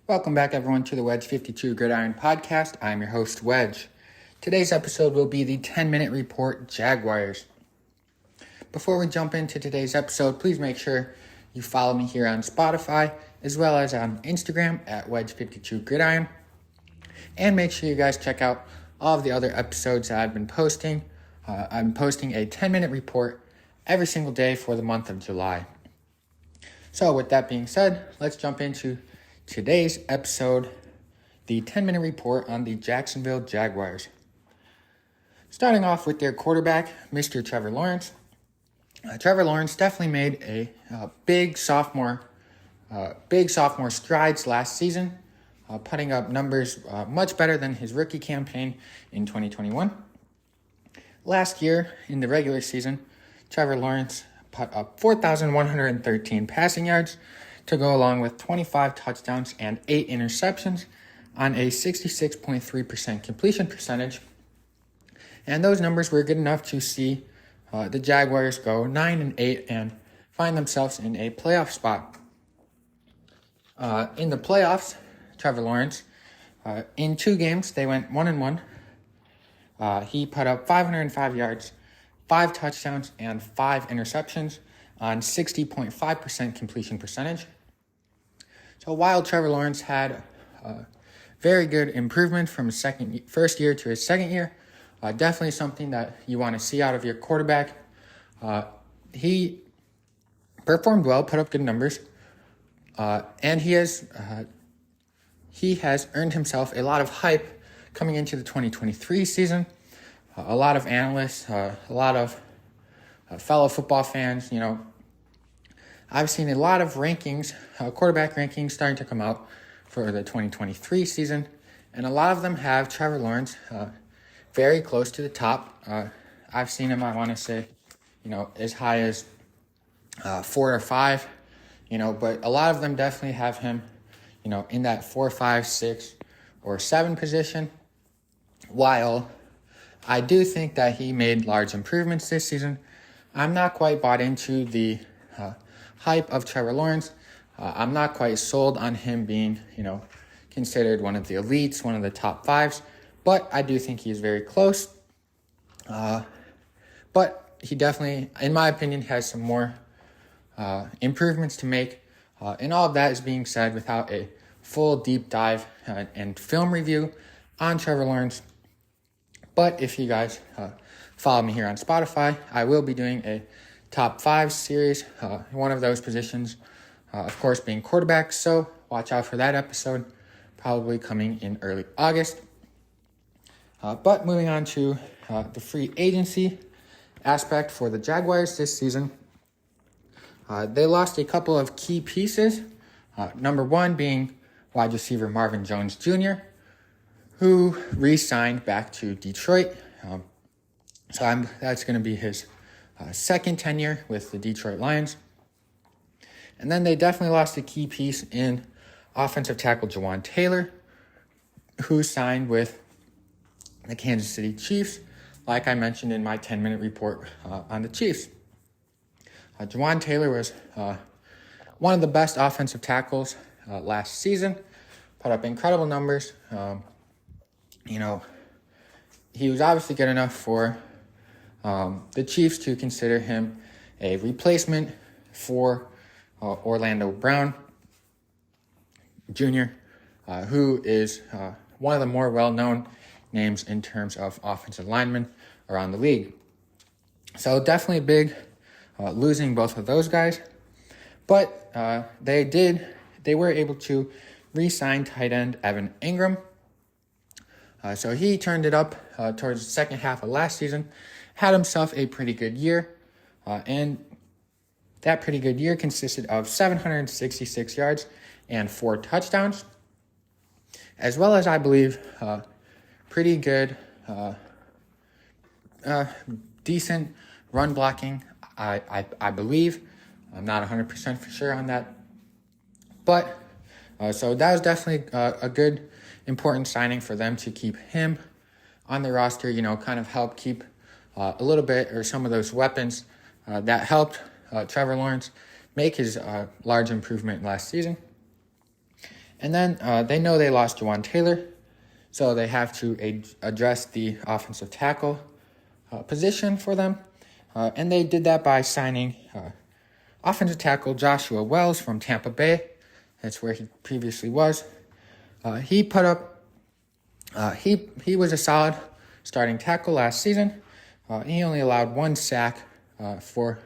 Welcome back, everyone, to the Wedge 52 Gridiron Podcast. I'm your host, Wedge. Today's episode will be the 10-minute report Jaguars. Before we jump into today's episode, please make sure you follow me here on Spotify, as well as on Instagram at Wedge52 Gridiron. And make sure you guys check out all of the other episodes that I've been posting. I'm posting a 10-minute report every single day for the month of July. So with that being said, let's jump into today's episode, the 10-minute report on the Jacksonville Jaguars. Starting off with their quarterback, Mr. Trevor Lawrence. Trevor Lawrence definitely made a big sophomore strides last season, putting up numbers much better than his rookie campaign in 2021. Last year, in the regular season, Trevor Lawrence put up 4,113 passing yards to go along with 25 touchdowns and 8 interceptions on a 66.3% completion percentage. And those numbers were good enough to see the Jaguars go 9-8 and find themselves in a playoff spot. In the playoffs, Trevor Lawrence, in 2 games, they went 1-1. He put up 505 yards, 5 touchdowns, and 5 interceptions on 60.5% completion percentage. So while Trevor Lawrence had very good improvement from his first year to his second year, definitely something that you want to see out of your quarterback. He performed well, put up good numbers, and he has earned himself a lot of hype coming into the 2023 season. A lot of analysts, a lot of fellow football fans, I've seen a lot of rankings, quarterback rankings starting to come out for the 2023 season, and a lot of them have Trevor Lawrence very close to the top. I've seen him, I want to say, as high as 4 or 5, but a lot of them definitely have him, in that 4, 5, 6, or 7 position, while I do think that he made large improvements this season. I'm not quite bought into the hype of Trevor Lawrence. I'm not quite sold on him being, considered one of the elites, one of the top 5s, but I do think he's very close. But he definitely, in my opinion, has some more improvements to make. And all of that is being said without a full deep dive and film review on Trevor Lawrence. But if you guys follow me here on Spotify, I will be doing a top 5 series, one of those positions, of course, being quarterback. So watch out for that episode, probably coming in early August. But moving on to the free agency aspect for the Jaguars this season. They lost a couple of key pieces. Number one being wide receiver Marvin Jones Jr., who re-signed back to Detroit. That's going to be his second tenure with the Detroit Lions. And then they definitely lost a key piece in offensive tackle Jawan Taylor, who signed with the Kansas City Chiefs, like I mentioned in my 10-minute report on the Chiefs. Jawan Taylor was one of the best offensive tackles last season, put up incredible numbers. He was obviously good enough for the Chiefs to consider him a replacement for Orlando Brown Jr., who is one of the more well-known names in terms of offensive linemen around the league. So definitely big losing both of those guys. But they were able to re-sign tight end Evan Ingram. So he turned it up towards the second half of last season, had himself a pretty good year, and that pretty good year consisted of 766 yards and 4 touchdowns, as well as, I believe, pretty good, decent run blocking, I believe. I'm not 100% for sure on that. But, so that was definitely a good, important signing for them to keep him on the roster, kind of help keep a little bit or some of those weapons that helped Trevor Lawrence make his large improvement last season. And then they know they lost Jawan Taylor, so they have to address the offensive tackle position for them. And they did that by signing offensive tackle Joshua Wells from Tampa Bay. That's where he previously was. He put up, he was a solid starting tackle last season. He only allowed 1 sack for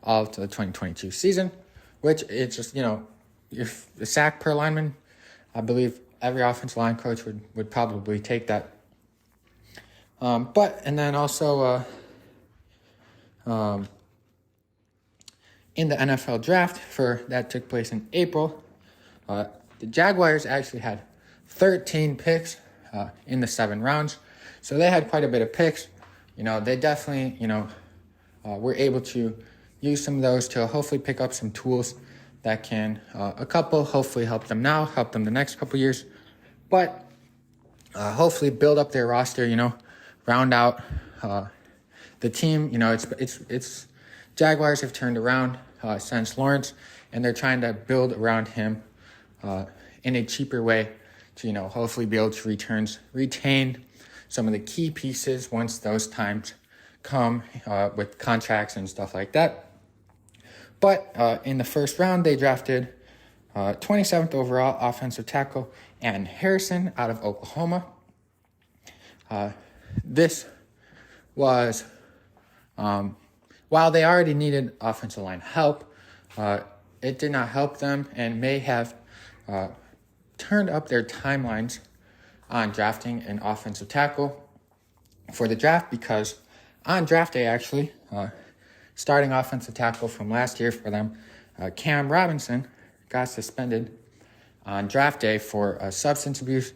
all of the 2022 season, which it's just, if the sack per lineman, I believe every offensive line coach would probably take that. And then also in the NFL draft that took place in April, the Jaguars actually had 13 picks in the 7 rounds. So they had quite a bit of picks. They definitely, were able to use some of those to hopefully pick up some tools that can, hopefully help them now, help them the next couple years. But hopefully build up their roster, round out the team. It's Jaguars have turned around since Lawrence, and they're trying to build around him in a cheaper way to, hopefully be able to retain some of the key pieces once those times come with contracts and stuff like that. But in the first round, they drafted 27th overall offensive tackle Ann Harrison out of Oklahoma. This was, while they already needed offensive line help, it did not help them and may have turned up their timelines on drafting an offensive tackle for the draft, because on draft day, actually, starting offensive tackle from last year for them, Cam Robinson, got suspended on draft day for substance abuse.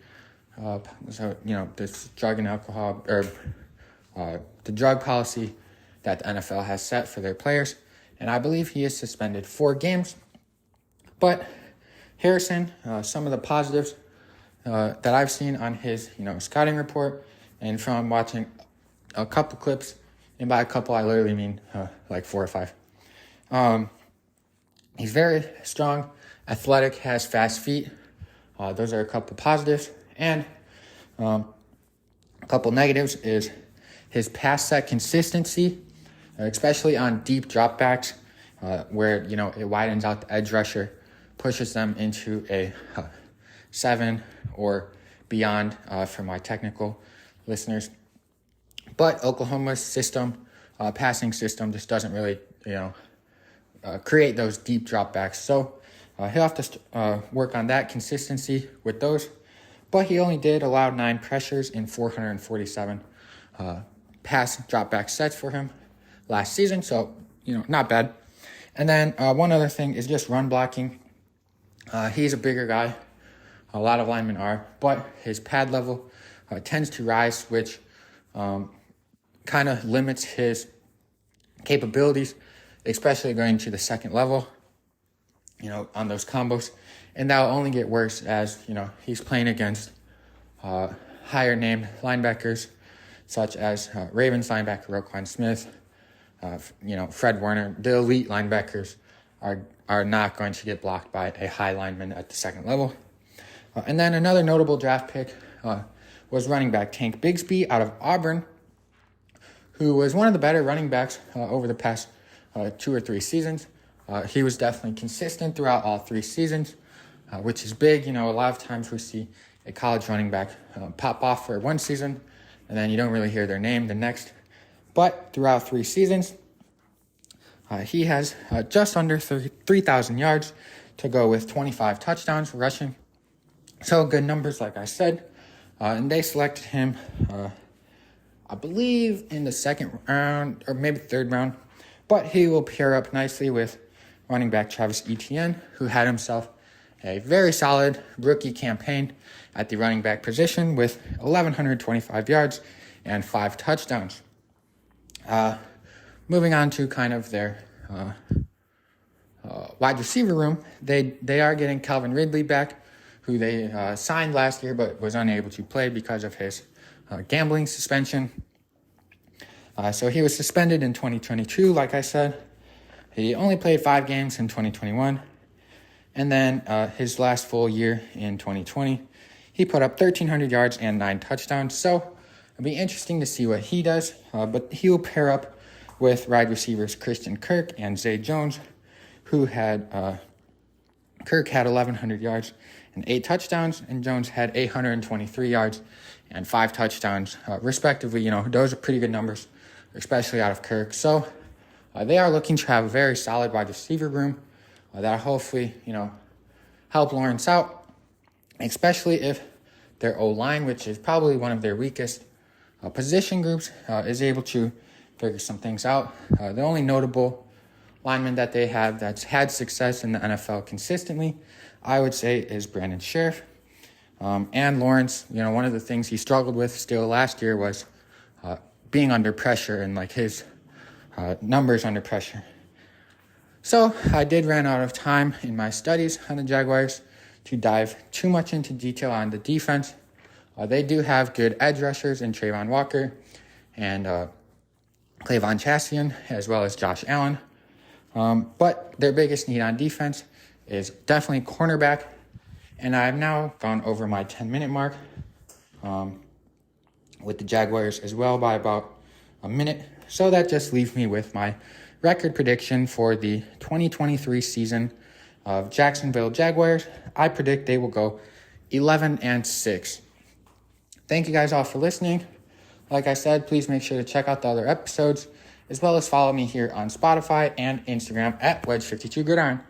This drug and alcohol, or the drug policy that the NFL has set for their players. And I believe he is suspended 4 games. But Harrison, some of the positives that I've seen on his, scouting report, and from watching a couple clips, and by a couple I literally mean like 4 or 5. He's very strong, athletic, has fast feet. Those are a couple positives. And a couple negatives is his pass set consistency, especially on deep dropbacks, where it widens out the edge rusher, pushes them into a 7 or beyond for my technical listeners. But Oklahoma's system, passing system, just doesn't really, create those deep dropbacks. So he'll have to work on that consistency with those. But he only did allow 9 pressures in 447 pass dropback sets for him last season. So, not bad. And then one other thing is just run blocking. He's a bigger guy. A lot of linemen are. But his pad level tends to rise, which kind of limits his capabilities, especially going to the second level, on those combos. And that will only get worse as, he's playing against higher named linebackers, such as Ravens linebacker Roquan Smith, Fred Warner. The elite linebackers are not going to get blocked by a high lineman at the second level. And then another notable draft pick was running back Tank Bigsby out of Auburn, who was one of the better running backs over the past 2 or 3 seasons. He was definitely consistent throughout all 3 seasons, which is big. A lot of times we see a college running back pop off for 1 season, and then you don't really hear their name the next. But throughout 3 seasons, he has just under 3,000 yards to go with 25 touchdowns rushing. So good numbers, like I said. And they selected him, I believe, in the 2nd round or maybe 3rd round. But he will pair up nicely with running back Travis Etienne, who had himself a very solid rookie campaign at the running back position with 1,125 yards and 5 touchdowns. Moving on to kind of their wide receiver room, they are getting Calvin Ridley back, who they signed last year but was unable to play because of his gambling suspension. So he was suspended in 2022, like I said. He only played 5 games in 2021. And then his last full year in 2020, he put up 1,300 yards and 9 touchdowns. So it'll be interesting to see what he does. But he'll pair up with wide receivers Christian Kirk and Zay Jones, who had Kirk had 1,100 yards and 8 touchdowns, and Jones had 823 yards and 5 touchdowns, respectively. Those are pretty good numbers, especially out of Kirk. So they are looking to have a very solid wide receiver room that hopefully, help Lawrence out, especially if their O-line, which is probably one of their weakest position groups, is able to figure some things out. The only notable lineman that they have that's had success in the NFL consistently, I would say, is Brandon Sheriff. And Lawrence, one of the things he struggled with still last year was being under pressure and his numbers under pressure. So I did run out of time in my studies on the Jaguars to dive too much into detail on the defense. They do have good edge rushers in Trayvon Walker and Clavon Chassian, as well as Josh Allen. But their biggest need on defense is definitely cornerback. And I've now gone over my 10-minute mark with the Jaguars as well by about a minute. So that just leaves me with my record prediction for the 2023 season of Jacksonville Jaguars. I predict they will go 11-6. Thank you guys all for listening. Like I said, please make sure to check out the other episodes, as well as follow me here on Spotify and Instagram at Wedge52Gridiron.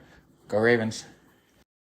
Go Ravens.